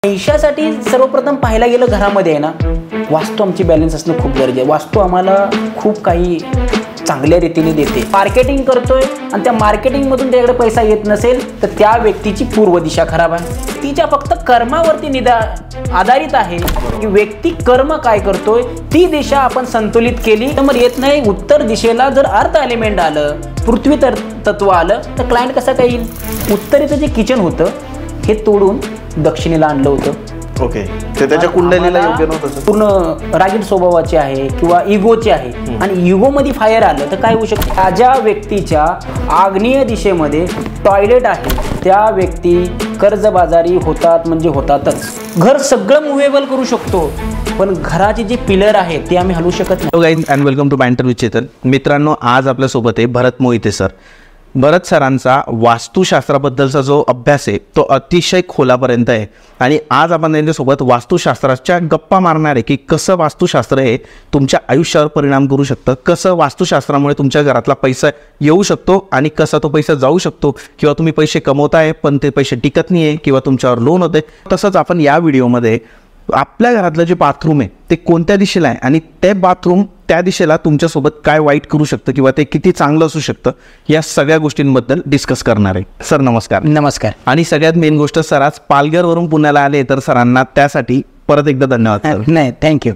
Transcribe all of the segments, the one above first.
पैशासाठी सर्वप्रथम पाहायला गेलं घरामध्ये आहे ना, वास्तू आमची बॅलन्स असणं खूप गरजेचं आहे. वास्तू आम्हाला खूप काही चांगल्या रीतीने देते. मार्केटिंग करतोय आणि त्या मार्केटिंगमधून त्याच्याकडे पैसा येत नसेल तर त्या व्यक्तीची पूर्व दिशा खराब आहे. तिच्या फक्त कर्मावरती आधारित आहे की व्यक्ती कर्म काय करतोय ती दिशा आपण संतुलित केली तर येत नाही. उत्तर दिशेला जर अर्थ एलिमेंट आलं, पृथ्वी तत्व आलं तर क्लायंट कसा काय येईल. उत्तरेचं जे किचन होतं हे तोडून दक्षिणेला आणलं होतं. ओके, ते त्याच्या कुंडलीला योग्य नव्हतं. पूर्ण रागीट स्वभावाचे आहे किंवा इगोचे आहे आणि इगो मध्ये फायर आलं तर काय होऊ शकतं. ज्या व्यक्तीच्या आग्नेय दिशेमध्ये टॉयलेट आहे त्या व्यक्ती कर्जबाजारी होतात म्हणजे होतातच. घर सगळं मुव्हेबल करू शकतो पण घराचे जे पिलर आहेत ते आम्ही हलवू शकत नाही. Guys and welcome to banter with Chetan. मित्रांनो, आज आपल्यासोबत आहे भरत मोहिते सर. भरत सरांचा वास्तुशास्त्राबद्दलचा जो अभ्यास आहे तो अतिशय खोलापर्यंत आहे आणि आज आपण त्यांच्यासोबत वास्तुशास्त्राच्या गप्पा मारणार आहे की कसं वास्तुशास्त्र हे तुमच्या आयुष्यावर परिणाम करू शकतं, कसं वास्तुशास्त्रामुळे तुमच्या घरातला पैसा येऊ शकतो आणि कसा तो पैसा जाऊ शकतो, किंवा तुम्ही पैसे कमवताय पण ते पैसे टिकत नाही आहे किंवा तुमच्यावर लोन होते. तसंच आपण या व्हिडिओमध्ये आपल्या घरातलं जे बाथरूम आहे ते कोणत्या दिशेला आहे आणि ते बाथरूम त्या दिशेला तुमच्यासोबत काय वाईट करू शकतं किंवा ते किती चांगलं असू शकतं या सगळ्या गोष्टींबद्दल डिस्कस करणार आहे. सर नमस्कार. नमस्कार. आणि सगळ्यात मेन गोष्ट, सर आज पालघरवरून पुण्याला आले तर सरांना त्यासाठी परत एकदा धन्यवाद. नाही, थँक्यू.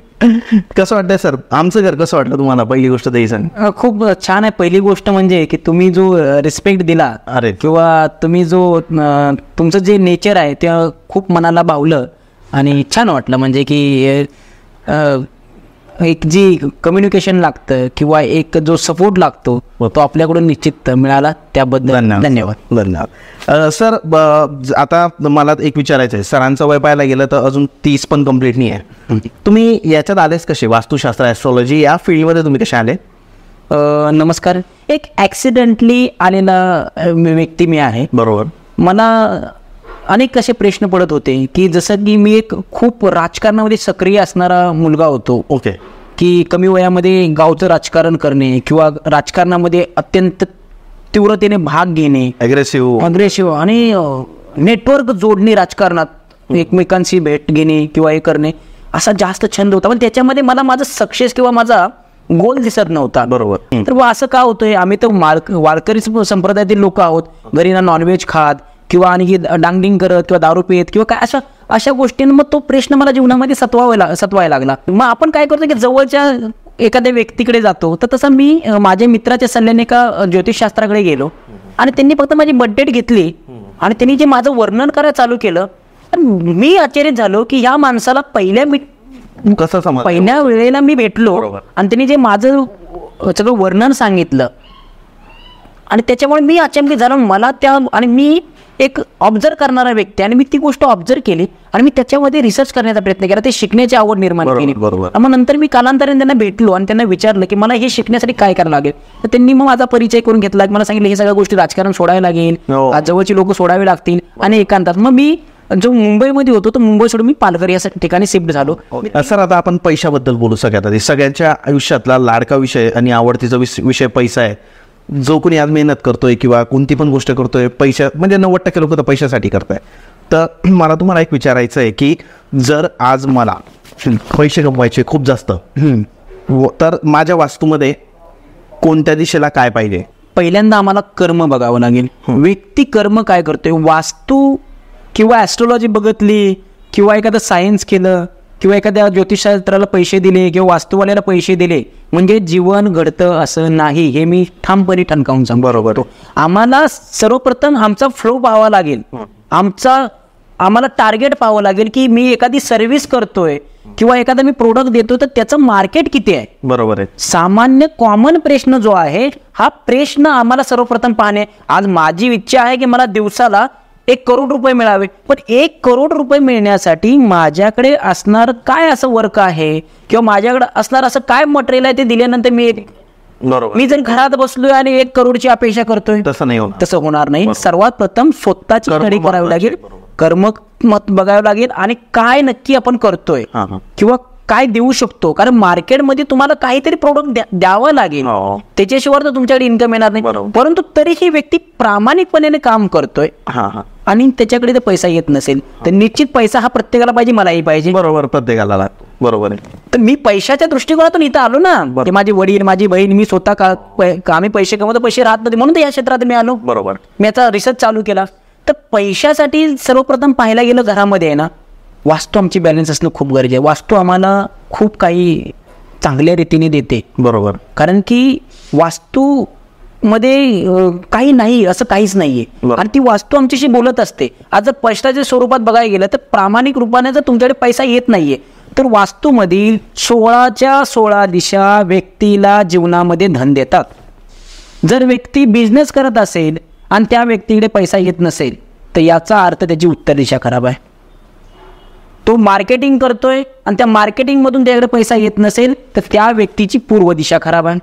कसं वाटतंय सर, आमचं घर कसं वाटलं तुम्हाला? पहिली गोष्ट ते सांग. खूप छान आहे. पहिली गोष्ट म्हणजे की तुम्ही जो रिस्पेक्ट दिला अरे किंवा तुम्ही जो तुमचं जे नेचर आहे ते खूप मनाला भावलं आणि छान वाटलं. म्हणजे की एक जी कम्युनिकेशन लागतं किंवा एक जो सपोर्ट लागतो तो आपल्याकडून निश्चित मिळाला, त्याबद्दल धन्यवाद. धन्यवाद. सर आता मला एक विचारायचं आहे. सरांचं वय पाहायला गेलं तर अजून 30 पण कंप्लीट नाही आहे. तुम्ही याच्यात आलेच कसे? वास्तुशास्त्र, ॲस्ट्रॉलॉजी या फील्डमध्ये तुम्ही कसे आले? नमस्कार. एक ॲक्सिडेंटली आलेला व्यक्ती मी आहे. बरोबर. मला अनेक असे प्रश्न पडत होते की जसं की मी एक खूप राजकारणामध्ये सक्रिय असणारा मुलगा होतो. ओके. की कमी वयामध्ये गावचं राजकारण करणे किंवा राजकारणामध्ये अत्यंत तीव्रतेने भाग घेणे, अग्रेसिव्ह आणि नेटवर्क जोडणे, राजकारणात एकमेकांशी भेट घेणे किंवा हे करणे असा जास्त छंद होता. पण त्याच्यामध्ये मला माझा सक्सेस किंवा माझा गोल दिसत नव्हता. बरोबर. तर असं का होतंय, आम्ही तर वारकरी संप्रदायातील लोक आहोत. घरी ना नॉनव्हेज खात किंवा आणि डांगडिंग करत किंवा दारू पित किंवा काय अशा गोष्टींना मग तो प्रश्न मला जीवनामध्ये सतवायला लागला. मग आपण काय करतो की जवळच्या एखाद्या व्यक्तीकडे जातो. तर तसं मी माझ्या मित्राच्या सल्ल्याने एका ज्योतिषशास्त्राकडे गेलो आणि त्यांनी फक्त माझी बड्डेट घेतली आणि त्यांनी जे माझं वर्णन करायला चालू केलं तर मी आश्चर्यचकित झालो की या माणसाला पहिल्या वेळेला मी भेटलो आणि त्यांनी जे माझं सगळं वर्णन सांगितलं आणि त्याच्यामुळे मी अचंबित झालो. मला आणि मी एक ऑब्झर्व करणारा व्यक्ती आणि मी ती गोष्ट ऑब्झर्व केली आणि मी त्याच्यामध्ये रिसर्च करण्याचा प्रयत्न केला. ते शिकण्याची आवड निर्माण केली. मग नंतर मी कालांतराने त्यांना भेटलो आणि त्यांना विचारलं की मला हे शिकण्यासाठी काय करायला लागेल. तर त्यांनी मग माझा परिचय करून घेतला. मला सांगितलं हे सगळ्या गोष्टी राजकारण सोडायला लागेल, जवळची लोक सोडावे लागतील आणि एकांतात. मग मी जो मुंबईमध्ये होतो तर मुंबई सोडून मी पालघर या ठिकाणी शिफ्ट झालो. सर आता आपण पैशाबद्दल बोलू. सगळ्यात आधी सगळ्यांच्या आयुष्यातला लाडका विषय आणि आवडतीचा विषय पैसा आहे. जो कोणी आज मेहनत करतोय किंवा कोणती पण गोष्ट करतोय पैसा म्हणजे 90% लोक तर पैशासाठी करताय. तर मला तुम्हाला एक विचारायचं आहे की जर आज मला पैसे कमवायचे खूप जास्त तर माझ्या वास्तूमध्ये कोणत्या दिशेला काय पाहिजे? पहिल्यांदा आम्हाला कर्म बघावं लागेल. व्यक्ती कर्म काय करतोय. वास्तू किंवा ॲस्ट्रॉलॉजी बघितली किंवा एखादं सायन्स केलं किंवा एखाद्या ज्योतिषशास्त्राला पैसे दिले किंवा वास्तुवाल्याला पैसे दिले म्हणजे जीवन घडतं असं नाही. हे मी ठामपणे ठणकावून सांगतो. बरोबर. आम्हाला सर्वप्रथम आमचा फ्लो पाहावा लागेल. आम्हाला टार्गेट पाहावं लागेल की मी एखादी सर्व्हिस करतोय किंवा एखादा मी प्रोडक्ट देतो तर त्याचं मार्केट किती आहे. बरोबर आहे. सामान्य कॉमन प्रश्न जो आहे हा प्रश्न आम्हाला सर्वप्रथम पाहणे. आज माझी इच्छा आहे की मला दिवसाला 1 करोड रुपये मिळावे. पण 1 करोड रुपये मिळण्यासाठी माझ्याकडे असणार काय असं वर्क आहे किंवा माझ्याकडे असणार असं काय मटेरियल आहे ते दिल्यानंतर मी जर घरात बसलोय आणि 1 करोडची अपेक्षा करतोय तसं होणार नाही. सर्वात प्रथम स्वतःची स्टडी करावी लागेल, कर्म मत बघावं लागेल आणि काय नक्की आपण करतोय किंवा काय देऊ शकतो, कारण मार्केटमध्ये तुम्हाला काहीतरी प्रोडक्ट द्यावं लागेल, त्याच्याशिवाय तर तुमच्याकडे इन्कम येणार नाही. परंतु तरी ही व्यक्ती प्रामाणिकपणे काम करतोय आणि त्याच्याकडे जर पैसा येत नसेल तर निश्चित पैसा हा प्रत्येकाला पाहिजे, मलाही पाहिजे. बरोबर, प्रत्येकाला. बरोबर आहे. तर मी पैशाच्या दृष्टिकोनातून इथं आलो ना, की माझे वडील, माझी बहीण, मी स्वतः आम्ही पैसे कमवतो, पैसे राहत नव्हते म्हणून तर या क्षेत्रात मी आलो. बरोबर. मी याचा रिसर्च चालू केला. तर पैशासाठी सर्वप्रथम पाहायला गेलं घरामध्ये आहे ना, वास्तू आमची बॅलन्स असणं खूप गरजेचं आहे. वास्तू आम्हाला खूप काही चांगल्या रीतीने देते. बरोबर. कारण की वास्तू मध्ये काही नाही असं काहीच नाहीये आणि ती वास्तू आमच्याशी बोलत असते. आज जर पैशाच्या स्वरूपात बघायला गेलं तर प्रामाणिक रूपाने जर तुमच्याकडे पैसा येत नाहीये तर वास्तूमधील 16च्या 16 दिशा व्यक्तीला जीवनामध्ये धन देतात. जर व्यक्ती बिझनेस करत असेल आणि त्या व्यक्तीकडे पैसा येत नसेल तर याचा अर्थ त्याची उत्तर दिशा खराब आहे. तो मार्केटिंग करतोय आणि त्या मार्केटिंगमधून त्याकडे पैसा येत नसेल तर त्या व्यक्तीची पूर्व दिशा खराब आहे.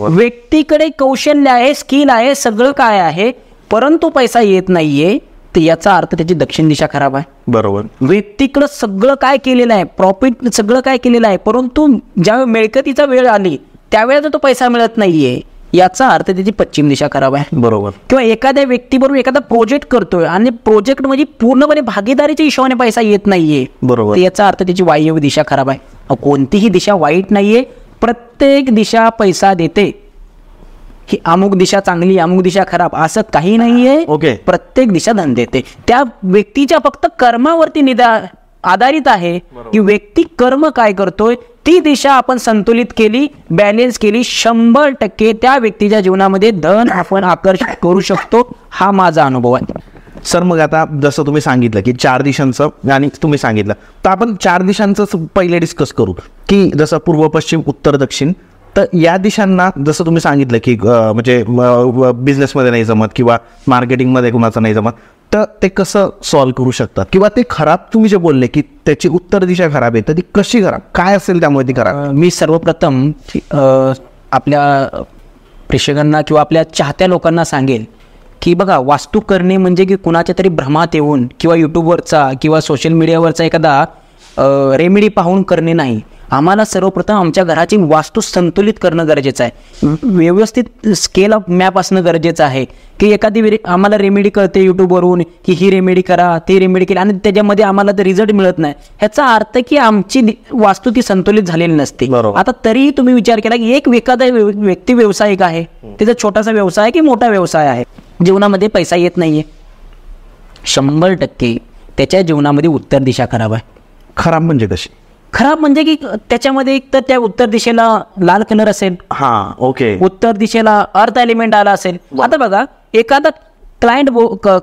व्यक्तीकडे कौशल्य आहे, स्किल आहे, सगळं काय आहे, परंतु पैसा येत नाहीये तर याचा अर्थ त्याची दक्षिण दिशा खराब आहे. बरोबर. व्यक्तीकडे सगळं काय केलेलं आहे, प्रॉफिट सगळं काय केलेलं आहे, परंतु ज्यावेळी मिळकतीचा वेळ आली त्यावेळेला तो पैसा मिळत नाहीये याचा अर्थ त्याची पश्चिम दिशा खराब आहे. बरोबर. किंवा एखाद्या व्यक्तीबरोबर एखादा प्रोजेक्ट करतोय आणि प्रोजेक्ट म्हणजे पूर्णपणे भागीदारीच्या हिशोबाने पैसा येत नाहीये. बरोबर. याचा अर्थ त्याची वायव्य दिशा खराब आहे. कोणतीही दिशा वाईट नाहीये, प्रत्येक दिशा पैसा देते. ही अमुक दिशा चांगली, अमुक दिशा खराब असं काही नाहीये. ओके. प्रत्येक दिशा धन देते. त्या व्यक्तीच्या फक्त कर्मावरती आधारित आहे की व्यक्ती कर्म काय करतोय, ती दिशा आपण संतुलित केली, बॅलेन्स केली, 100% त्या व्यक्तीच्या जीवनामध्ये धन आपण आकर्षित करू शकतो. हा माझा अनुभव आहे. सर, मग आता जसं तुम्ही सांगितलं की 4 दिशांचं आणि तुम्ही सांगितलं तर आपण 4 दिशांचं पहिले डिस्कस करू की जसं पूर्व, पश्चिम, उत्तर, दक्षिण. तर या दिशांना जसं तुम्ही सांगितलं की म्हणजे बिझनेसमध्ये नाही जमत किंवा मार्केटिंगमध्ये कुणाचं नाही जमत, तर ते कसं सॉल्व्ह करू शकतात किंवा ते खराब, तुम्ही जे बोलले की त्याची उत्तर दिशा खराब आहे तर ती कशी खराब, काय असेल त्यामुळे ती खराब? मी सर्वप्रथम आपल्या प्रेक्षकांना किंवा आपल्या चाहत्या लोकांना सांगेल की बघा, वास्तू करणे म्हणजे की कुणाच्या तरी भ्रमात येऊन किंवा यूट्यूबवरचा किंवा सोशल मीडियावरचा एखादा रेमेडी पाहून करणे नाही. आम्हाला सर्वप्रथम आमच्या घराची वास्तू संतुलित करणं गरजेचं आहे. व्यवस्थित स्केल ऑफ मॅप असणं गरजेचं आहे की एखादी आम्हाला रेमेडी कळते यूट्यूबवरून की ही रेमेडी करा, ती रेमेडी केली आणि त्याच्यामध्ये आम्हाला तर रिझल्ट मिळत नाही, ह्याचा अर्थ की आमची वास्तू ती संतुलित झालेली नसते. आता तरीही तुम्ही विचार केला की एक एखादा व्यक्ती व्यावसायिक आहे, त्याचा छोटासा व्यवसाय की मोठा व्यवसाय आहे, जीवनामध्ये पैसा येत नाहीये, 100% त्याच्या जीवनामध्ये उत्तर दिशा खराब आहे. खराब म्हणजे कशी? खराब म्हणजे की त्याच्यामध्ये एक तर त्या उत्तर दिशेला लाल कलर असेल, ओके, उत्तर दिशेला अर्थ एलिमेंट आला असेल. आता बघा, एखादा क्लायंट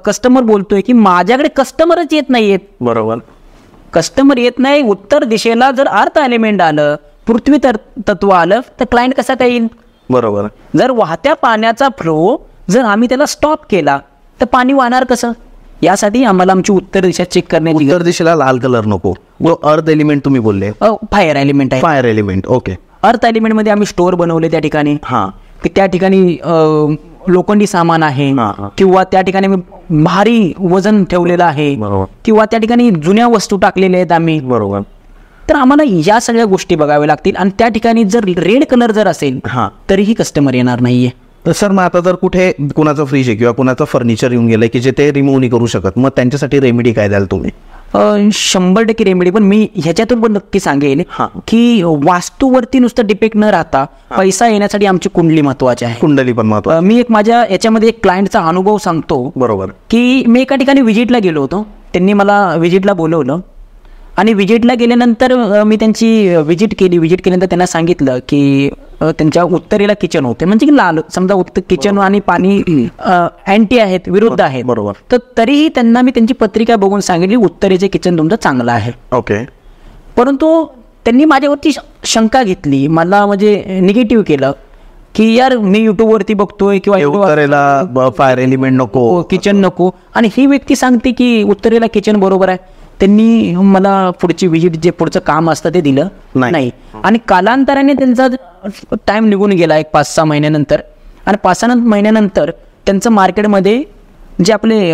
कस्टमर बोलतोय की माझ्याकडे कस्टमरच येत नाहीयेत. बरोबर. कस्टमर येत नाही, उत्तर दिशेला जर अर्थ एलिमेंट आलं, पृथ्वी तत्व आलं तर क्लायंट कसा काय येईल? बरोबर. जर वाहत्या पाण्याचा फ्लो जर आम्ही त्याला स्टॉप केला तर पाणी वाहणार कसं? यासाठी आम्हाला आमची उत्तर दिशा चेक करण्याची. उत्तर दिशेला लाल कलर नको, अर्थ एलिमेंट तुम्ही बोलले. फायर एलिमेंट आहे. Fire element, okay. Earth element मध्ये आम्ही स्टोअर बनवले त्या ठिकाणी, की त्या ठिकाणी लोखंडी सामान आहे किंवा त्या ठिकाणी भारी वजन ठेवलेलं आहे किंवा त्या ठिकाणी जुन्या वस्तू टाकलेल्या आहेत आम्ही. बरोबर. तर आम्हाला या सगळ्या गोष्टी बघाव्या लागतील आणि त्या ठिकाणी जर रेड कलर जर असेल तरीही कस्टमर येणार नाहीये. तर सर, मग आता जर कुठे कुणाचं फ्रीज आहे किंवा कुणाचं फर्निचर येऊन गेलंय की जे ते रिमूव्ह नाही करू शकत, मग त्यांच्यासाठी रेमेडी काय द्याल तुम्ही? 100% रेमेडी. पण मी ह्याच्यातून पण नक्की सांगेल की वास्तूवरती नुसतं डिपेंड न राहता पैसा येण्यासाठी आमची कुंडली महत्वाची आहे. कुंडली पण महत्वाची. मी एक माझ्या याच्यामध्ये एक क्लायंटचा अनुभव सांगतो. बरोबर. की मी एका ठिकाणी व्हिजिटला गेलो होतो, त्यांनी मला व्हिजिटला बोलवलं आणि व्हिजिटला गेल्यानंतर मी त्यांची व्हिजिट केल्यानंतर त्यांना सांगितलं की त्यांच्या उत्तरेला किचन होते, म्हणजे की लाल समजा किचन आणि पाणी अँटी आहेत, विरुद्ध आहेत. बरोबर. तर तरीही त्यांना मी त्यांची पत्रिका बघून सांगितली उत्तरेचे किचन तुमचं चांगलं आहे. ओके. परंतु त्यांनी माझ्यावरती शंका घेतली, मला म्हणजे निगेटिव्ह केलं की यार मी युट्यूबवरती बघतोय किंवा उत्तरेला फायर एलिमेंट नको, किचन नको, आणि ही व्यक्ती सांगते की उत्तरेला किचन बरोबर आहे. त्यांनी मला पुढची व्हिजिट जे पुढचं काम असतं ते दिलं नाही आणि कालांतराने त्यांचा टाइम निघून गेला एक 5-6 महिन्यानंतर. आणि 5-6 महिन्यानंतर त्यांचं मार्केटमध्ये जे आपले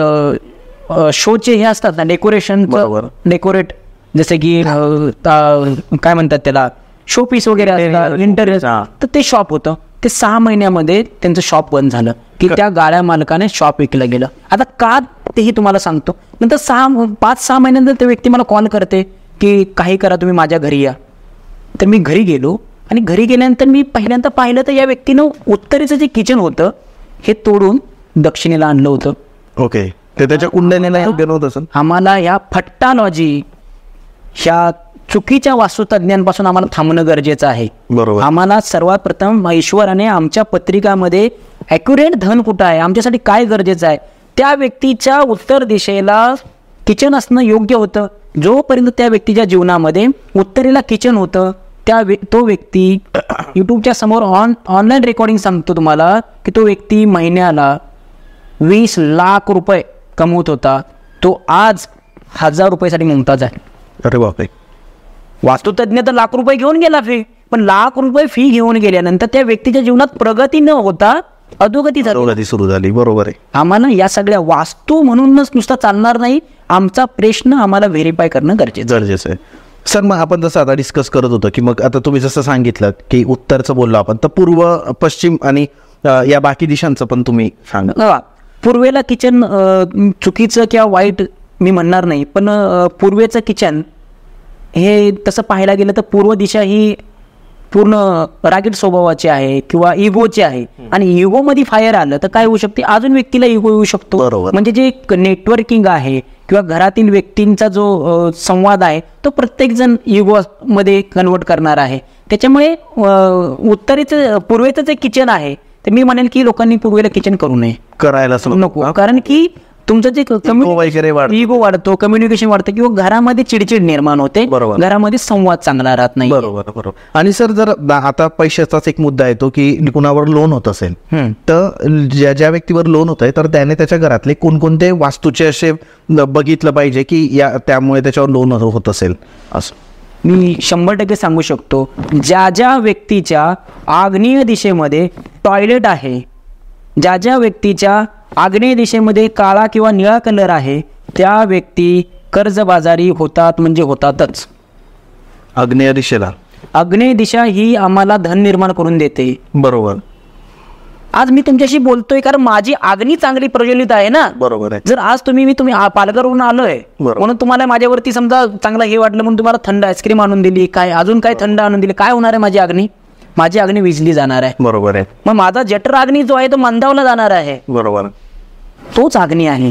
शोचे हे असतात ना, डेकोरेट जसं की काय म्हणतात त्याला शोपीस वगैरे असतात, इंटेरियर, तर ते शॉप होतं. ते 6 महिन्यामध्ये त्यांचं शॉप बंद झालं की त्या गाड्या मालकाने शॉप विकलं गेलं. आता का तेही तुम्हाला सांगतो. नंतर 5-6 महिन्यानंतर ते व्यक्ती मला कॉल करते की काही करा, तुम्ही माझ्या घरी या. तर मी घरी गेलो आणि घरी गेल्यानंतर मी पहिल्यांदा पाहिलं तर या व्यक्तीनं उत्तरेचं जे किचन होतं हे तोडून दक्षिणेला आणलं होतं. ओके, ते त्याच्या कुंडलीला गेलं होतं सर. आम्हाला या फट्टालॉजी, ह्या चुकीच्या वास्तुतज्ञांपासून आम्हाला थांबणं गरजेचं आहे. बरोबर. आम्हाला सर्वात प्रथम ईश्वराने आमच्या पत्रिकामध्ये ॲक्युरेट धन कुठं आहे, आमच्यासाठी काय गरजेचं आहे, त्या व्यक्तीच्या उत्तर दिशेला किचन असणं योग्य होतं. जोपर्यंत त्या व्यक्तीच्या जीवनामध्ये उत्तरेला किचन होतं, तो व्यक्ती यूट्यूबच्या समोर ऑनलाईन रेकॉर्डिंग सांगतो तुम्हाला की तो व्यक्ती महिन्याला 20 लाख रुपये कमवत होता. तो आज 1000 रुपयासाठी मुमताज आहे. अरे बापरे. वास्तुतज्ञ तर लाख रुपये घेऊन गेला फी, पण लाख रुपये फी घेऊन गेल्यानंतर त्या व्यक्तीच्या जीवनात प्रगती न होता अधोगती सुरू झाली. बरोबर आहे. आम्हाला या सगळ्या वास्तू म्हणूनच नुसता चालणार नाही. आमचा प्रश्न आम्हाला व्हेरीफाय करणं गरजेचं आहे. सर, मग आपण जसं आता डिस्कस करत होतो की मग आता तुम्ही जसं सांगितलं की उत्तरचं बोललो आपण, तर पूर्व, पश्चिम आणि या बाकी दिशांचं पण तुम्ही सांगा. पूर्वेला किचन चुकीचं किंवा वाईट मी म्हणणार नाही, पण पूर्वेचं किचन हे तसं पाहायला गेलं तर पूर्व दिशा ही पूर्ण रागीट स्वभावाची आहे किंवा इगोची आहे. आणि इगोमध्ये फायर आलं तर काय होऊ शकते, अजून व्यक्तीला इगो येऊ शकतो. बरोबर. म्हणजे जे नेटवर्किंग आहे किंवा घरातील व्यक्तींचा जो संवाद आहे तो प्रत्येकजण इगोमध्ये कन्वर्ट करणार आहे. त्याच्यामुळे पूर्वेचं जे किचन आहे तर मी म्हणेन की लोकांनी पूर्वेला किचन करू नये, करायला नको. कारण की तुमचं जे इगो वाढतो, कम्युनिकेशन वाढतं किंवा घरामध्ये चिडचिड निर्माण होते. बरोबर. घरामध्ये संवाद चांगला राहत नाही. बरोबर. आणि सर, जर आता पैशाचाच एक मुद्दा येतो की कुणावर लोन होत असेल तर ज्या व्यक्तीवर लोन होत आहे तर त्याने त्याच्या घरातले कोणकोणते वास्तूचे असे बघितलं पाहिजे की त्यामुळे त्याच्यावर लोन होत असेल असं. मी 100% सांगू शकतो. ज्या व्यक्तीच्या आग्नेय दिशेमध्ये टॉयलेट आहे, ज्या व्यक्तीच्या आग्नेय दिशेमध्ये काळा किंवा निळा कलर आहे, त्या व्यक्ती कर्जबाजारी होतात म्हणजे होतातच. आग्नेय दिशेला, आग्नेय दिशा ही आम्हाला धन निर्माण करून देते. बरोबर. आज मी तुमच्याशी बोलतोय कारण माझी आग्नी चांगली प्रज्वलित आहे ना. बरोबर आहे. जर आज तुम्ही पालघरवरून आलोय म्हणून तुम्हाला माझ्यावरती समजा चांगला हे वाटलं म्हणून तुम्हाला थंड आईस्क्रीम आणून दिली, काय अजून काय थंड आणून दिली, काय होणार आहे, माझी अग्नी विजली जाणार आहे. बरोबर आहे. मग माझा जठर अग्नी जो आहे तो मंदावला जाणार आहे. बरोबर. तोच अग्नी आहे.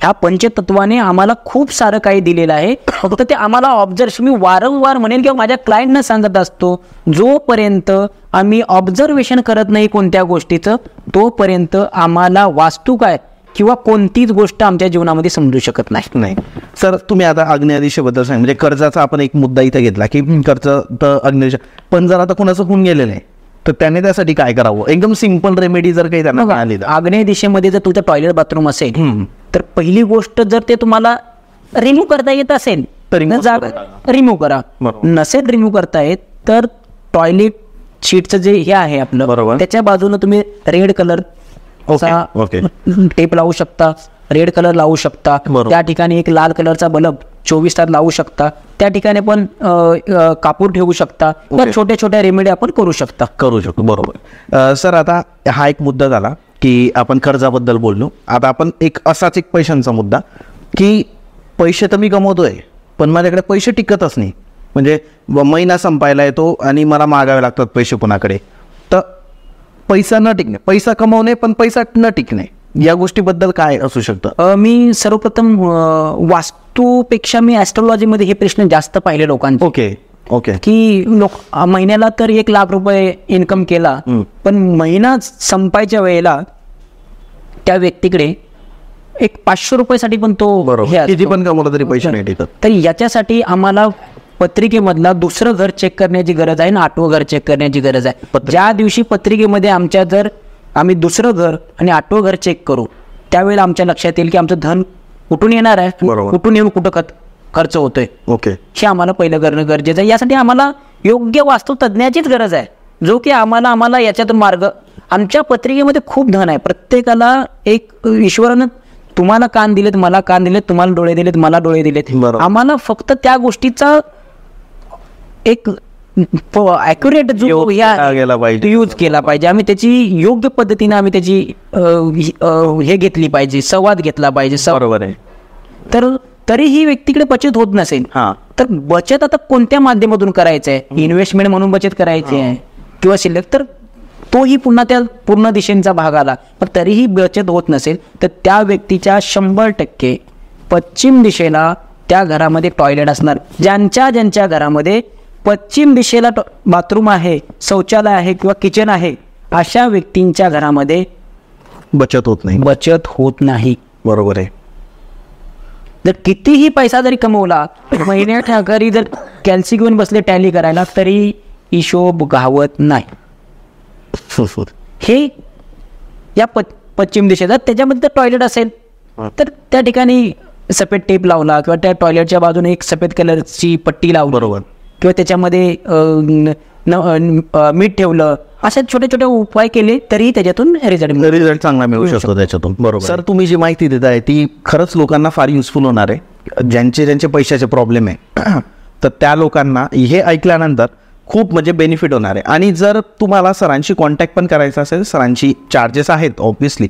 ह्या पंचतत्वाने आम्हाला खूप सारं काही दिलेलं आहे. फक्त ते आम्हाला ऑब्झर्वेशन, मी वारंवार म्हणेन किंवा माझ्या क्लायंटना सांगत असतो, जोपर्यंत आम्ही ऑब्झर्वेशन करत नाही कोणत्या गोष्टीचं तोपर्यंत आम्हाला वास्तू काय किंवा कोणतीच गोष्ट आमच्या जीवनामध्ये समजू शकत नाही. सर, तुम्ही आता आग्नेय दिशेबद्दल सांग, म्हणजे कर्जाचा आपण एक मुद्दा इथे घेतला की कर्ज तर आग्नेय दिशा, पण जर आता कोणाचं होऊन गेलेलं आहे तर त्याने त्यासाठी काय करावं, एकदम सिंपल रेमेडी जर काही त्यांना आली. आग्नेय दिशेमध्ये जर तुमचं टॉयलेट बाथरूम असेल तर पहिली गोष्ट जर ते तुम्हाला रिमूव्ह करता येत असेल तर रिमूव्ह करा. नसेल रिमूव्ह करता येत तर टॉयलेट शीटचं जे हे आहे आपलं त्याच्या बाजूने तुम्ही रेड कलर टेप लावू शकता, रेड कलर लावू शकता. त्या ठिकाणी एक लाल कलरचा बल्ब 24 तास लावू शकता. त्या ठिकाणी पण कापूर ठेवू शकता. छोट्या छोट्या रेमेडी आपण करू शकतो. बरोबर. सर, आता हा एक मुद्दा झाला की आपण कर्जाबद्दल बोललो. आता आपण असाच एक पैशांचा मुद्दा की पैसे तर मी कमवतोय पण माझ्याकडे पैसे टिकतच नाही, म्हणजे महिना संपायला येतो आणि मला मागावे लागतात पैसे कोणाकडे. तर पैसा न टिकणे, पैसा कमवणे पण पैसा न टिकणे, या गोष्टीबद्दल काय असू शकतं? मी सर्वप्रथम वास्तूपेक्षा मी ॲस्ट्रॉलॉजीमध्ये हे प्रश्न जास्त पाहिले लोकांचे. ओके. की महिन्याला तर 1 लाख रुपये इन्कम केला पण महिना संपायच्या वेळेला त्या व्यक्तीकडे एक 500 रुपयासाठी पण तो किती पण कमवला तरी पैसे नाही टिकत. तर याच्यासाठी आम्हाला पत्रिकेमधला दुसरं घर चेक करण्याची गरज आहे ना 8वं घर चेक करण्याची गरज आहे. ज्या दिवशी पत्रिकेमध्ये आमच्या जर आम्ही दुसरं घर आणि 8वं घर चेक करू त्यावेळेला आमच्या लक्षात येईल की आमचं धन कुठून येणार आहे, कुठून येऊन कुठं खर्च होतोय. हे आम्हाला पहिलं करणं गरजेचं आहे. यासाठी आम्हाला योग्य वास्तुतज्ञाचीच गरज आहे जो की आम्हाला याच्यातून मार्ग. आमच्या पत्रिकेमध्ये खूप धन आहे, प्रत्येकाला एक ईश्वरानं तुम्हाला कान दिलेत, मला कान दिलेत, तुम्हाला डोळे दिलेत, मला डोळे दिलेत. बरोबर. आम्हाला फक्त त्या गोष्टीचा एक ॲक्युरेट जो गेला पाहिजे. यूज केला पाहिजे. आम्ही त्याची योग्य पद्धतीने आम्ही त्याची हे घेतली पाहिजे, संवाद घेतला पाहिजे. बरोबर आहे. तर तरीही व्यक्तीकडे बचत होत नसेल हा. तर बचत आता कोणत्या माध्यमातून करायचं आहे, इन्व्हेस्टमेंट म्हणून बचत करायची आहे किंवा शिल्लक, तर तोही पुन्हा त्या पूर्ण दिशेचा भाग आला. पण तरीही बचत होत नसेल तर त्या व्यक्तीच्या 100% पश्चिम दिशेला त्या घरामध्ये टॉयलेट असणार. ज्यांच्या घरामध्ये पश्चिम दिशेला बाथरूम आहे, शौचालय आहे किंवा किचन आहे, अशा व्यक्तींच्या घरामध्ये बचत होत नाही. बचत होत नाही. बरोबर आहे. जर कितीही पैसा जरी कमवला, महिन्याच्या अखेरी जर कॅल्सी घेऊन बसले टॅली करायला, तरी हिशोब घावत नाही. हे या पश्चिम दिशेत त्याच्यामध्ये टॉयलेट असेल तर त्या ठिकाणी सफेद टेप लावला किंवा त्या टॉयलेटच्या बाजूने एक सफेद कलरची पट्टी लावली. बरोबर. किंवा त्याच्यामध्ये मीठ ठेवलं, अशा छोटे छोटे उपाय केले तरी त्याच्यातून रिझल्ट चांगला मिळू शकतो त्याच्यातून. बरोबर. सर, तुम्ही जी माहिती देत आहे ती खरंच लोकांना फार युजफुल होणार आहे. ज्यांचे पैशाचे प्रॉब्लेम आहे तर त्या लोकांना हे ऐकल्यानंतर खूप म्हणजे बेनिफिट होणार आहे. आणि जर तुम्हाला सरांशी कॉन्टॅक्ट पण करायचा असेल, सरांची चार्जेस आहेत ऑब्व्हियसली,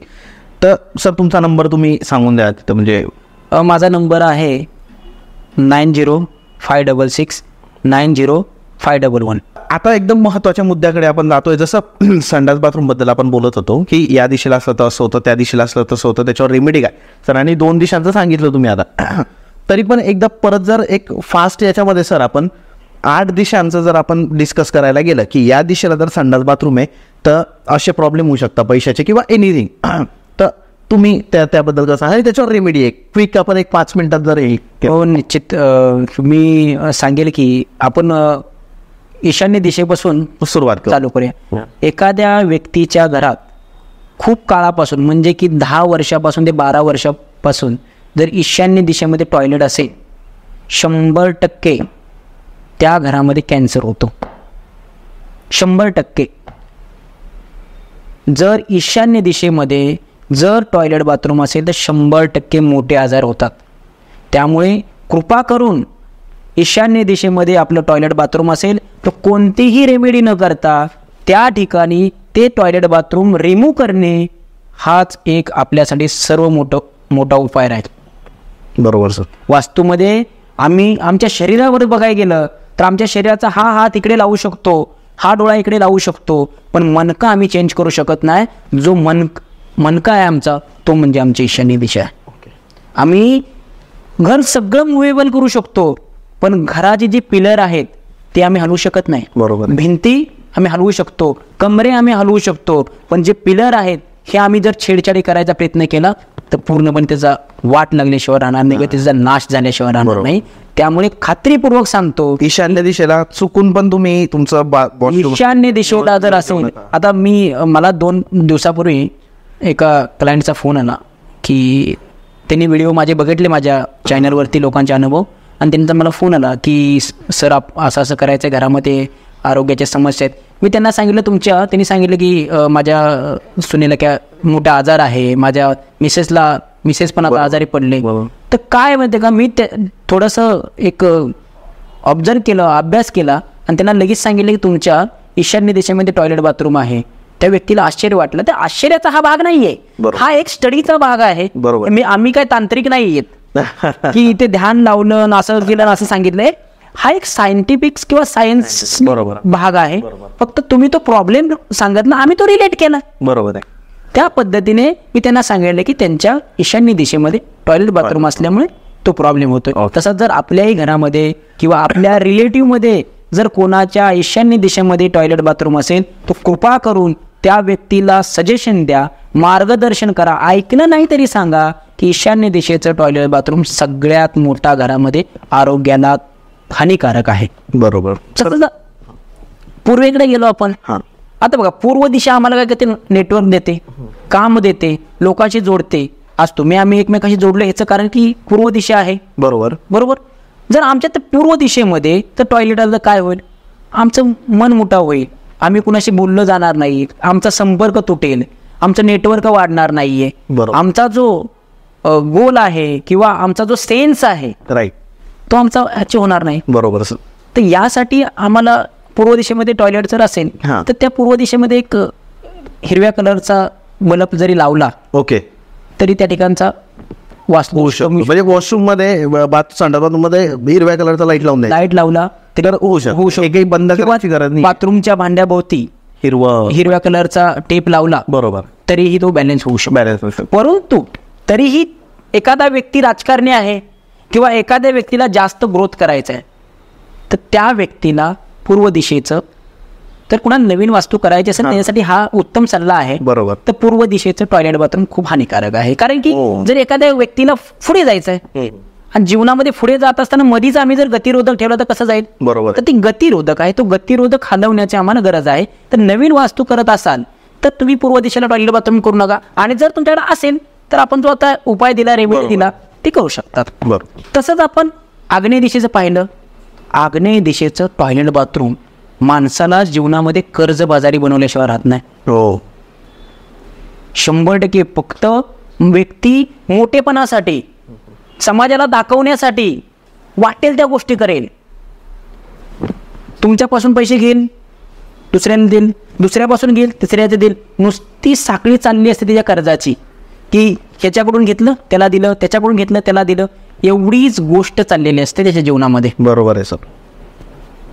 तर सर तुमचा नंबर तुम्ही सांगून द्या. तर म्हणजे माझा नंबर आहे 9056690511. आता एकदम महत्त्वाच्या मुद्द्याकडे आपण जातोय. जसं संडास बाथरूमबद्दल आपण बोलत होतो की या दिशेला असलं तर असं होतं, त्या दिशेला असलं तसं होतं, त्याच्यावर रेमेडी काय. सरांनी 2 दिशांचं सांगितलं तुम्ही आता. तरी पण एकदा परत जर एक फास्ट याच्यामध्ये सर आपण 8 दिशांचं जर आपण डिस्कस करायला गेलं की या दिशेला जर संडास बाथरूम आहे तर असे प्रॉब्लेम होऊ शकतात पैशाचे किंवा एनिथिंग, तर तुम्ही त्याबद्दल कसं आहे, त्याच्यावर रेमेडी एक क्विक आपण एक 5 मिनिटात जर हो निश्चित. मी सांगेल की आपण ईशान्य दिशेपासून सुरुवात चालू करूया. एखाद्या व्यक्तीच्या घरात खूप काळापासून म्हणजे की 10 वर्षापासून ते 12 वर्षापासून जर ईशान्य दिशेमध्ये टॉयलेट असेल, 100% त्या घरामध्ये कॅन्सर होतो. 100%. जर ईशान्य दिशेमध्ये जर टॉयलेट बाथरूम असेल तर 100% मोठे आजार होतात. त्यामुळे कृपा करून ईशान्य दिशेमध्ये आपलं टॉयलेट बाथरूम असेल तर कोणतीही रेमेडी न करता त्या ठिकाणी ते टॉयलेट बाथरूम रिमूव्ह करणे हाच एक आपल्यासाठी सर्व मोठा उपाय राहील. बरोबर सर. वास्तूमध्ये आम्ही आमच्या शरीरावर बघायला गेलं तर आमच्या शरीराचा हा हात इकडे लावू शकतो, हा डोळा इकडे लावू शकतो, पण मनका आम्ही चेंज करू शकत नाही. जो मनका आहे आमचा तो म्हणजे आमची ईशान्य दिशा आहे. आम्ही घर सगळं मुव्हेबल करू शकतो पण घराचे जे पिलर आहेत ते आम्ही हलवू शकत नाही. बरोबर. भिंती आम्ही हलवू शकतो, कमरे आम्ही हलवू शकतो, पण जे पिलर आहेत हे आम्ही जर छेडछाडी करायचा प्रयत्न केला तर पूर्णपणे त्याचा वाट लागल्याशिवाय राहणार नाही किंवा त्याचा नाश झाल्याशिवाय राहणार नाही. त्यामुळे खात्रीपूर्वक सांगतो, ईशान्य दिशेला चुकून पण तुम्ही तुमचं ईशान्य दिशेला जर असेल. आता मला 2 दिवसापूर्वी एका क्लायंटचा फोन आला की त्यांनी व्हिडिओ माझे बघितले माझ्या चॅनलवरती, लोकांचे अनुभव, आणि त्यांचा मला फोन आला की सर असं असं करायचं आहे, घरामध्ये आरोग्याच्या समस्या आहेत. मी त्यांना सांगितलं त्यांनी सांगितलं की माझ्या सुनेला काय मोठा आजार आहे, माझ्या मिसेस पण आता आजारी पडले. तर काय माहिती का, मी थोडंसं एक ऑब्झर्व केलं, अभ्यास केला आणि त्यांना लगेच सांगितलं की तुमच्या ईशान्य दिशेमध्ये टॉयलेट बाथरूम आहे. त्या व्यक्तीला आश्चर्य वाटलं. तर आश्चर्याचा हा भाग नाहीये, हा एक स्टडीचा भाग आहे. आम्ही काय तांत्रिक नाही आहेत की इथे ध्यान लावलं असं केलं असं सांगितलंय. हा एक सायंटिफिक किंवा सायन्स भाग आहे. फक्त तुम्ही तो प्रॉब्लेम सांगत ना, आम्ही तो रिलेट केला. बरोबर आहे. त्या पद्धतीने मी त्यांना सांगितलं की त्यांच्या ईशान्य दिशेमध्ये टॉयलेट बाथरूम असल्यामुळे तो प्रॉब्लेम होतोय. तसंच जर आपल्याही घरामध्ये किंवा आपल्या रिलेटिव्हमध्ये जर कोणाच्या ईशान्य दिशेमध्ये टॉयलेट बाथरूम असेल तर कृपा करून त्या व्यक्तीला सजेशन द्या, मार्गदर्शन करा. ऐकलं नाही तरी सांगा की ईशान्य दिशेचं टॉयलेट बाथरूम सगळ्यात मोठा घरामध्ये आरोग्याला हानिकारक आहे. बरोबर. पूर्वेकडे गेलो आपण. आता बघा, पूर्व दिशा आम्हाला काय करते, नेटवर्क देते, काम देते, लोकांशी जोडते. आज आम्ही एकमेकांशी जोडलो ह्याचं कारण की पूर्व दिशा आहे. बरोबर. जर आमच्या पूर्व दिशेमध्ये तर टॉयलेट आलं काय होईल, आमचं मन मोठा होईल, आम्ही कुणाशी बोललं जाणार नाही, आमचा संपर्क तुटेल, आमचं नेटवर्क वाढणार नाहीये, आमचा जो गोल आहे किंवा आमचा जो सेन्स आहे राईट, तो आमचा ह्याची होणार नाही. बरोबर सर. तर यासाठी आम्हाला पूर्व दिशेमध्ये टॉयलेट जर असेल हां. तर त्या पूर्व दिशेमध्ये एक हिरव्या कलरचा बल्ब जरी लावला ओके, तरी त्या ठिकाणचा वास्तू होऊ शकतो. म्हणजे वॉशरूम मध्ये संडास बाथरूम मध्ये हिरव्या कलरचा लाईट लावून द्यायचा. लाईट लावला तर होऊ शकतो. एकही बंद करायची गरज नाही. बाथरूमच्या भांड्याभोवती हिरव्या कलरचा टेप लावला बरोबर, तरीही तो बॅलन्स होऊ शकतो. बॅलन्स होऊ शकतो. परंतु तरीही एखादा व्यक्ती राजकारणी आहे किंवा एखाद्या व्यक्तीला जास्त ग्रोथ करायचं आहे तर त्या व्यक्तीला पूर्व दिशेचं, तर कुणाला नवीन वास्तू करायची असेल त्यासाठी हा उत्तम सल्ला आहे. बरोबर. तर पूर्व दिशेचं टॉयलेट बाथरूम खूप हानिकारक आहे. कारण की जर एखाद्या व्यक्तीला पुढे जायचं आहे आणि जीवनामध्ये पुढे जात असताना मधीच आम्ही जर गतिरोधक ठेवला तर कसं जाईल. बरोबर. तर ती गतिरोधक आहे, तो गतिरोधक हलवण्याची आम्हाला गरज आहे. तर नवीन वास्तू करत असाल तर तुम्ही पूर्व दिशेला टॉयलेट बाथरूम करू नका. आणि जर तुमच्याकडे असेल तर आपण जो आता उपाय दिला, रेमेडी दिला, ते करू शकतात. बरोबर. तसंच आपण आग्नेय दिशेचं पाहिलं. आग्नेय दिशेचं टॉयलेट बाथरूम माणसाला जीवनामध्ये कर्जबाजारी बनवल्याशिवाय राहत नाही. हो, 100% फक्त व्यक्ती मोठेपणासाठी, समाजाला दाखवण्यासाठी वाटेल त्या गोष्टी करेल. तुमच्यापासून पैसे घेईल, दुसऱ्याने देईल, दुसऱ्यापासून घेईल, तिसऱ्याचे देईल. नुसती साखळी चालली असते त्याच्या कर्जाची, की ह्याच्याकडून घेतलं त्याला दिलं, त्याच्याकडून घेतलं त्याला दिलं. एवढीच गोष्ट चाललेली असते त्याच्या जीवनामध्ये. बरोबर आहे सर.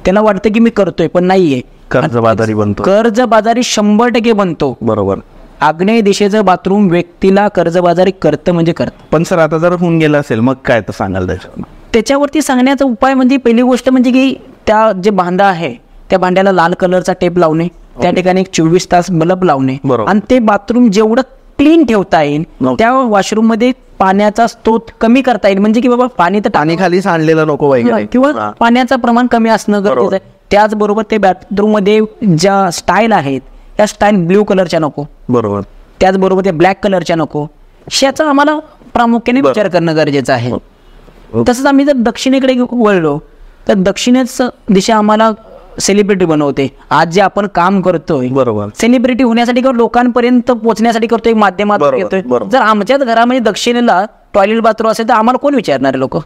त्याला वाटतं की मी करतोय पण नाहीये, कर्जबाजारी बनतो. कर्जबाजारी 100% बनतो. बरोबर. आग्नेय दिशेचं बाथरूम व्यक्तीला कर्जबाजारी करतं म्हणजे करतं. पण सर आता जर होऊन गेलं असेल मग काय तर सांगाल त्याच्यावरती सांगण्याचा उपाय म्हणजे पहिली गोष्ट म्हणजे की त्या जे भांडा आहे त्या भांड्याला लाल कलरचा टेप लावणे, त्या ठिकाणी एक 24 तास बल्ब लावणे आणि ते बाथरूम जेवढं क्लीन ठेवता येईल त्या वॉशरूम मध्ये पाण्याचा स्त्रोत कमी करता येईल. म्हणजे की बाबा पाणी तर पाणी खाली सांडलेलं नको वगैरे किंवा पाण्याचं प्रमाण कमी असणं गरजेचं आहे. त्याचबरोबर ते बाथरूम मध्ये ज्या स्टाईल आहेत त्या स्टाईल ब्ल्यू कलरच्या नको. बरोबर. त्याचबरोबर त्या ब्लॅक कलरच्या नको. ह्याचा आम्हाला प्रामुख्याने विचार करणं गरजेचं आहे. तसंच आम्ही जर दक्षिणेकडे वळलो तर दक्षिणेच दिशा आम्हाला सेलिब्रिटी बनवते. आज जे आपण काम करतोय बरोबर सेलिब्रिटी होण्यासाठी किंवा लोकांपर्यंत पोहोचण्यासाठी करतोय, माध्यमातून येतोय. जर आमच्याच घरामध्ये दक्षिणेला टॉयलेट बाथरूम असेल तर आम्हाला कोण विचारणारे लोक.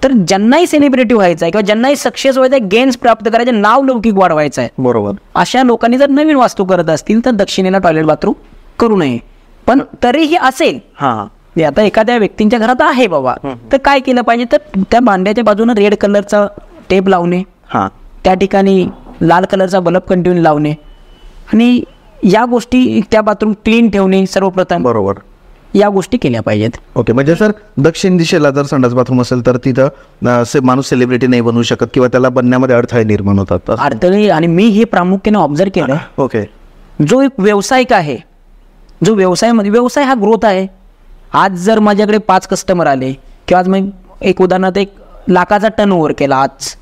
तर ज्यांनाही सेलिब्रिटी व्हायचं आहे किंवा ज्यांनाही सक्सेस व्हायचं आहे, गेन्स प्राप्त करायचे, नाव लौकिक वाढवायचं आहे, बरोबर, अशा लोकांनी जर नवीन वास्तू करत असतील तर दक्षिणेला टॉयलेट बाथरूम करू नये. पण तरीही असेल, आता एखाद्या व्यक्तींच्या घरात आहे बाबा, तर काय केलं पाहिजे तर त्या भांड्याच्या बाजूने रेड कलरचा टेप लावणे, त्या ठिकाणी लाल कलरचा बल्ब कंटिन्यू लावणे आणि या गोष्टी, त्या बाथरूम क्लीन ठेवणे सर्वप्रथम, बरोबर, या गोष्टी केल्या पाहिजेत. ओके. म्हणजे सर दक्षिण दिशेला जर संडास बाथरूम असेल तर तिथं माणूस सेलिब्रिटी नाही बनवू शकत किंवा त्याला बनण्यामध्ये अडथळे निर्माण होतात. अडथळे, आणि मी हे प्रामुख्याने ऑब्झर्व केलं. ओके. जो एक व्यावसायिक आहे, जो व्यवसायामध्ये, व्यवसाय हा ग्रोथ आहे. आज जर माझ्याकडे 5 कस्टमर आले किंवा आज मी एक उदाहरणार्थ 1 लाखाचा टर्न ओव्हर केला, आज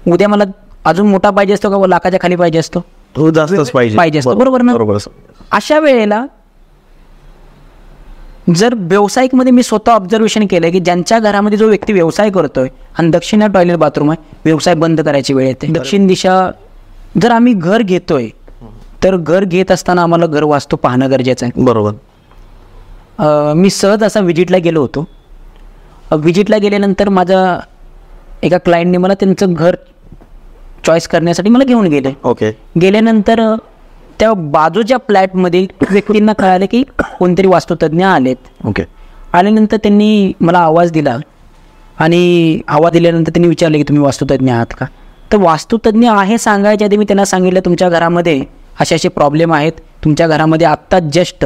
उद्या मला अजून मोठा पाहिजे असतो का लाखाच्या खाली पाहिजे असतो, तो जास्तच पाहिजे असतो, बरोबर ना. बरोबर. अशा वेळेला जर व्यावसायिकमध्ये मी स्वतः ऑब्झर्वेशन केलं की ज्यांच्या घरामध्ये जो व्यक्ती व्यवसाय करतोय आणि दक्षिणा टॉयलेट बाथरूम आहे, व्यवसाय बंद करायची वेळ येते. दक्षिण दिशा जर आम्ही घर घेतोय तर घर घेत असताना आम्हाला घर वास्तू पाहणं गरजेचं आहे. बरोबर. मी सहज असा विजिटला गेलो होतो. विजिटला गेल्यानंतर माझ्या एका क्लायंटने मला त्यांचं घर चॉईस करण्यासाठी मला घेऊन गेले. ओके. गेल्यानंतर त्या बाजूच्या फ्लॅटमध्ये व्यक्तींना कळालं की कोणतरी वास्तुतज्ञ आलेत. ओके. आल्यानंतर त्यांनी मला आवाज दिला आणि आवाज दिल्यानंतर त्यांनी विचारले की तुम्ही वास्तुतज्ञ आहात का. तर वास्तुतज्ञ आहे सांगायच्या आधी मी त्यांना सांगितलं तुमच्या घरामध्ये असे असे प्रॉब्लेम आहेत, तुमच्या घरामध्ये आत्ता जस्ट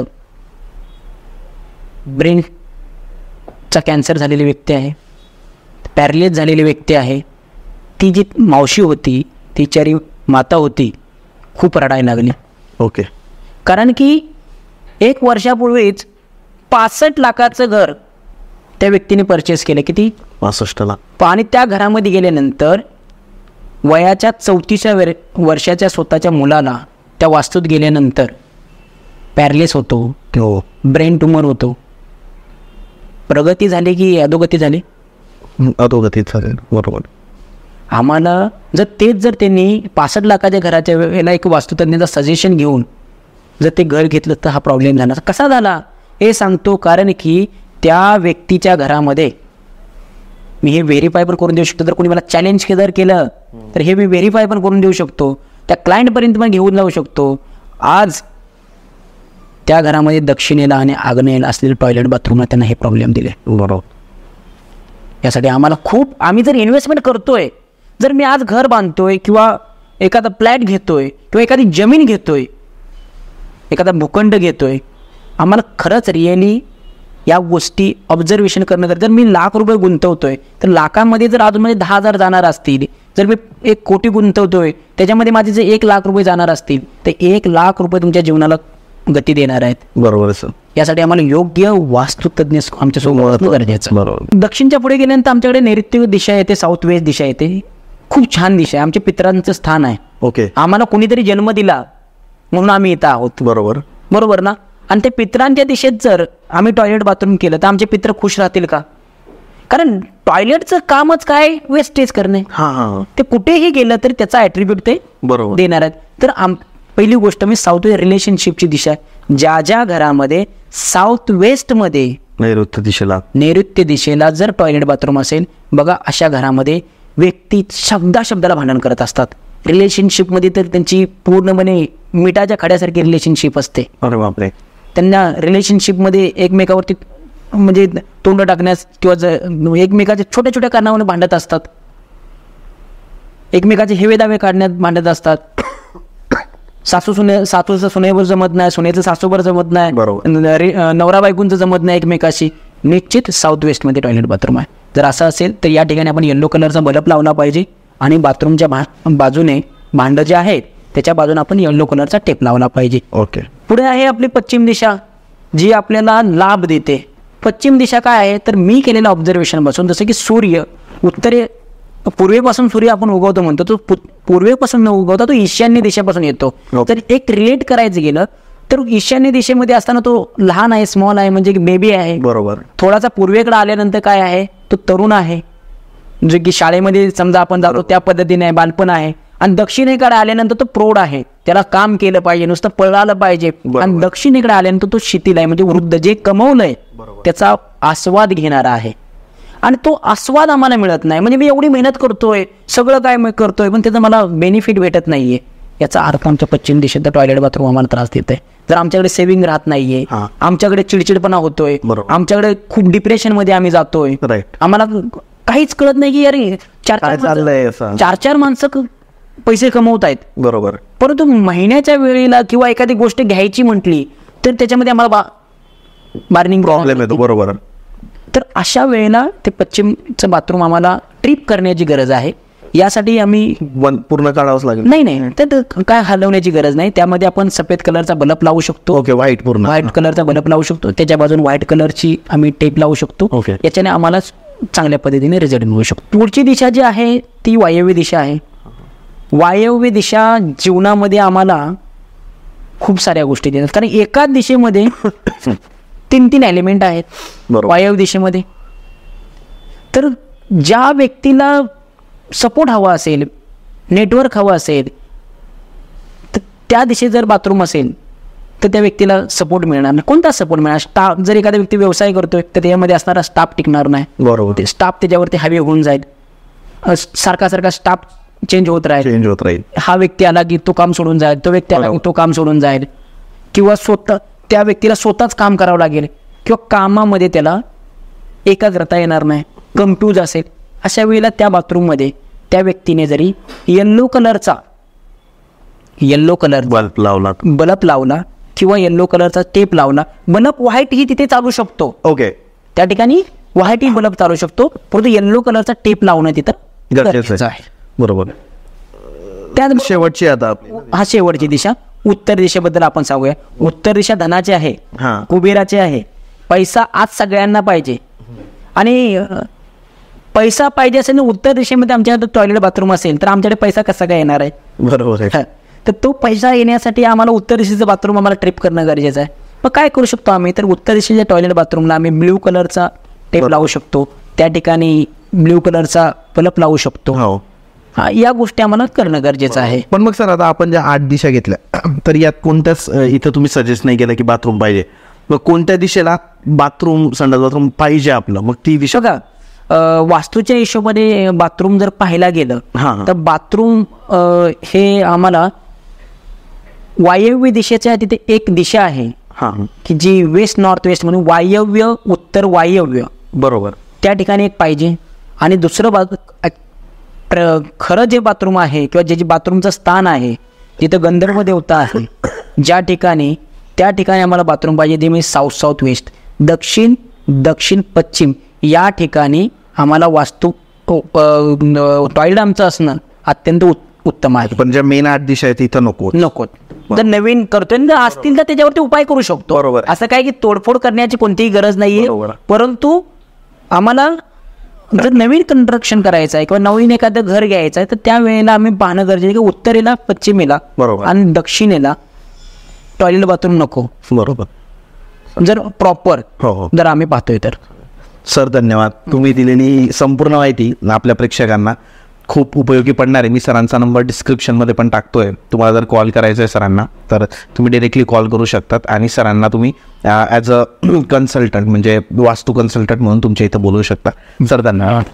ब्रेनचा कॅन्सर झालेली व्यक्ती आहे, पॅरलिस झालेली व्यक्ती आहे, ती जी मावशी होती, ती चरी माता होती, खूप रडायला लागली. ओके. कारण की 1 वर्षापूर्वीच 65 लाखाचं घर त्या व्यक्तीने परचेस केलं. किती? 65 लाख. आणि त्या घरामध्ये गेल्यानंतर वयाच्या 34व्या वर्षाच्या स्वतःच्या मुलाला त्या वास्तूत गेल्यानंतर पॅरलिस होतो, ब्रेन ट्यूमर होतो. प्रगती झाली की अधोगती झाली? अधोगतीत झाली. बरोबर. आम्हाला जर त्यांनी 65 लाखाच्या घराच्या वेळेला एक वास्तुतज्ञाचा सजेशन घेऊन जर ते घर घेतलं तर हा प्रॉब्लेम झाला. कसा झाला हे सांगतो. कारण की त्या व्यक्तीच्या घरामध्ये मी हे व्हेरीफाय पण करून देऊ शकतो. जर कोणी मला चॅलेंज केलं तर हे मी व्हेरीफाय पण करून देऊ शकतो. त्या क्लायंटपर्यंत पण घेऊन जाऊ शकतो. आज त्या घरामध्ये दक्षिणेला आणि आग्नेयेला असलेले टॉयलेट बाथरूमला त्यांना हे प्रॉब्लेम दिले. बरोबर. यासाठी आम्हाला आम्ही जर इन्व्हेस्टमेंट करतोय, जर मी आज घर बांधतोय किंवा एखादा फ्लॅट घेतोय किंवा एखादी जमीन घेतोय, एखादा भूखंड घेतोय, आम्हाला खरंच रिअली या गोष्टी ऑब्झर्वेशन करणं गरजेचं. जर मी ₹1,00,000 गुंतवतोय तर लाखामध्ये जर अजून म्हणजे 10,000 जाणार असतील, जर मी 1 कोटी गुंतवतोय त्याच्यामध्ये माझे जे ₹1,00,000 जाणार असतील तर ₹1,00,000 तुमच्या जीवनाला गती देणार आहेत. बरोबर सर. यासाठी आम्हाला योग्य वास्तुतज्ञ आमच्यासोबत गरजेचं. बरोबर. दक्षिणच्या पुढे गेल्यानंतर आमच्याकडे नैऋत्य दिशा येते, साऊथ वेस्ट दिशा येते. खूप छान दिशा आहे, आमच्या पितरांचं स्थान आहे. ओके. आम्हाला कोणीतरी जन्म दिला म्हणून आम्ही इथं आहोत. बरोबर. बरोबर ना. आणि त्या पितरांच्या दिशेत जर आम्ही टॉयलेट बाथरूम केलं तर आमचे पित्र खुश राहतील का? कारण टॉयलेटचं कामच काय, वेस्टेज करणे. ते कुठेही गेलं तरी त्याचा ॲट्रिब्यूट ते बरोबर देणार आहेत. तर पहिली गोष्ट मी साऊथ वेस्ट रिलेशनशिपची दिशा, ज्या घरामध्ये साऊथ वेस्टमध्ये नैऋत्य दिशेला जर टॉयलेट बाथरूम असेल, बघा अशा घरामध्ये व्यक्ती शब्दाला भांडण करत असतात. रिलेशनशिपमध्ये तर त्यांची पूर्णपणे मिठाच्या खड्यासारखी रिलेशनशिप असते. अरे बापरे. त्यांना रिलेशनशिपमध्ये एकमेकावरती म्हणजे तोंड टाकण्यास किंवा एकमेकाच्या छोट्या छोट्या कारणावरून भांडत असतात, एकमेकाचे हेवे दावे काढण्यात भांडत असतात. सासूचं सुनेवर जमत नाही, सुनेचं सासूवर जमत नाही, नवरा बायकोंचं जमत नाही एकमेकाशी. निश्चित साऊथ वेस्टमध्ये टॉयलेट बाथरूम आहे. जर असं असेल तर या ठिकाणी आपण येल्लो कलरचा बल्ब लावला पाहिजे आणि बाथरूमच्या बाजूने भांडं जे आहेत त्याच्या बाजूने आपण येल्लो कलरचा टेप लावला पाहिजे. ओके. पुढे आहे आपली पश्चिम दिशा, जी आपल्याला लाभ देते. पश्चिम दिशा काय आहे तर मी केलेलं ऑब्झर्वेशन पासून, जसं की सूर्य पूर्वेपासून सूर्य आपण उगवतो म्हणतो, तो पूर्वेपासून न उगवता तो ईशान्य दिशेपासून येतो. तर एक रिलेट करायचं गेलं तर ईशान्य दिशेमध्ये असताना तो लहान आहे, स्मॉल आहे, म्हणजे बेबी आहे. बरोबर. थोडासा पूर्वेकडे आल्यानंतर काय आहे, तो तरुण आहे, जे की शाळेमध्ये समजा आपण जातो त्या पद्धतीने आहे, बालपण आहे. आणि दक्षिणेकडे आल्यानंतर तो प्रौढ आहे, त्याला काम केलं पाहिजे, नुसतं पळालं पाहिजे. आणि दक्षिणेकडे आल्यानंतर तो शिथिल आहे, म्हणजे वृद्ध, जे कमवलंय त्याचा आस्वाद घेणारा आहे. आणि तो आस्वाद आम्हाला मिळत नाही. म्हणजे मी एवढी मेहनत करतोय, सगळं काय करतोय, पण त्याचा मला बेनिफिट भेटत नाहीये. याचा अर्थ आमच्या पश्चिम दिशेत टॉयलेट बाथरूम आम्हाला त्रास देत आहे. जर आमच्याकडे सेव्हिंग राहत नाहीये, आमच्याकडे चिडचिडपणा होतोय, आमच्याकडे खूप डिप्रेशन मध्ये आम्ही जातोय, आम्हाला काहीच कळत नाही की अरे 4 माणसं पैसे कमवत आहेत. बरोबर. परंतु महिन्याच्या वेळेला किंवा एखादी गोष्ट घ्यायची म्हटली तर त्याच्यामध्ये आम्हाला बार्निंग प्रॉब्लेम येतो. बरोबर. तर अशा वेळेला ते पश्चिमचं बाथरूम आम्हाला ट्रिप करण्याची गरज आहे. यासाठी आम्ही पूर्ण काढावंच लागेल. नाही तर काय हलवण्याची गरज नाही. त्यामध्ये आपण सफेद कलरचा बल्ब लावू शकतो. ओके. व्हाईट कलरचा बल्ब लावू शकतो. त्याच्या बाजून व्हाईट कलरची आम्ही टेप लावू शकतो. ओके. याच्याने आम्हाला चांगल्या पद्धतीने रिझल्ट मिळू शकतो. पुढची दिशा जी आहे ती वायव्य दिशा आहे. वायव्य दिशा जीवनामध्ये आम्हाला खूप साऱ्या गोष्टी देतात, कारण एकाच दिशेमध्ये 3 एलिमेंट आहेत वायव्य दिशेमध्ये. तर ज्या व्यक्तीला सपोर्ट हवा असेल, नेटवर्क हवं असेल, तर त्या दिशेत जर बाथरूम असेल तर त्या व्यक्तीला सपोर्ट मिळणार नाही. कोणता सपोर्ट मिळणार? स्टाफ. जर एखादा व्यक्ती व्यवसाय करतोय तर त्यामध्ये असणारा स्टाफ टिकणार नाही. बरोबर. ते स्टाफ त्याच्यावरती हवी होऊन जाईल, सारखा स्टाफ चेंज होत राहील. हा व्यक्ती आला की तो काम सोडून जाईल, तो व्यक्ती आला की तो काम सोडून जाईल, किंवा त्या व्यक्तीला स्वतःच काम करावं लागेल, किंवा कामामध्ये त्याला एकाग्रता येणार नाही, कन्फ्यूज असेल. अशा वेळेला त्या बाथरूममध्ये त्या व्यक्तीने जरी येल्लो कलरचा बल्ब लावला किंवा येल्लो कलरचा टेप लावला, बल्ब व्हाईट ही तिथे चालू शकतो. ओके. त्या ठिकाणी व्हाईट ही बल्ब चालू शकतो, परंतु येल्लो कलरचा टेप लावणं तिथं गरजेचं आहे. बरोबर. त्या शेवटची आता शेवटची दिशा उत्तर दिशेबद्दल आपण सांगूया. उत्तर दिशा धनाची आहे, कुबेराची आहे. पैसा आज सगळ्यांना पाहिजे, आणि पैसा पाहिजे असेल ना, उत्तर दिशेमध्ये आमच्याकडे टॉयलेट बाथरूम असेल तर आमच्याकडे पैसा कसा काय येणार आहे? बरोबर आहे. तर तो पैसा येण्यासाठी आम्हाला उत्तर दिशेचं बाथरूम आम्हाला ट्रिप करणं गरजेचं आहे. मग काय करू शकतो आम्ही? तर उत्तर दिशेच्या टॉयलेट बाथरूमला आम्ही ब्ल्यू कलरचा टेप लावू शकतो, त्या ठिकाणी ब्ल्यू कलरचा बल्ब लावू शकतो. या गोष्टी आम्हाला करणं गरजेचं आहे. पण मग सर, आता आपण ज्या 8 दिशा घेतल्या तर यात कोणत्याच इथं तुम्ही सजेस्ट नाही केलं की बाथरूम पाहिजे, मग कोणत्या दिशेला बाथरूम संडास बाथरूम पाहिजे आपलं, मग ती दिशा बघा वास्तूच्या हिशोबाने बाथरूम जर पाहायला गेलं हां. तर बाथरूम हे आम्हाला वायव्य दिशेच्या तिथे एक दिशा आहे हां की जी वेस्ट नॉर्थ वेस्ट म्हणून वायव्य उत्तर वायव्य बरोबर त्या ठिकाणी एक पाहिजे. आणि दुसरं खरं जे बाथरूम आहे किंवा जे बाथरूमचं स्थान आहे तिथं गंधर्व देवता आहे ज्या ठिकाणी त्या ठिकाणी आम्हाला बाथरूम पाहिजे ते म्हणजे साऊथ वेस्ट दक्षिण दक्षिण पश्चिम या ठिकाणी आम्हाला वास्तू टॉयलेट आमचं असणं अत्यंत उत्तम आहे. पण ज्या मेन 8 दिशा आहेत तिथं नको. जर नवीन करतोय ना असतील तर त्याच्यावरती उपाय करू शकतो. बरोबर. असं काय की तोडफोड करण्याची कोणतीही गरज नाहीये. परंतु आम्हाला जर नवीन कन्स्ट्रक्शन करायचं आहे किंवा नवीन एखादं घर घ्यायचं आहे तर त्यावेळेला आम्ही पाहणं गरजेचं आहे की उत्तरेला पश्चिमेला बरोबर आणि दक्षिणेला टॉयलेट बाथरूम नको. बरोबर जर प्रॉपर हो जर आम्ही पाहतोय तर. सर धन्यवाद. तुम्ही दिलेली संपूर्ण माहिती आपल्या प्रेक्षकांना खूप उपयोगी पडणार आहे. मी सरांचा नंबर डिस्क्रिप्शनमध्ये पण टाकतोय. तुम्हाला जर कॉल करायचा आहे सरांना तर तुम्ही डायरेक्टली कॉल करू शकतात आणि सरांना तुम्ही ॲज अ कन्सल्टंट म्हणजे वास्तू कन्सल्टंट म्हणून तुमच्या इथं बोलवू शकता. सर धन्यवाद.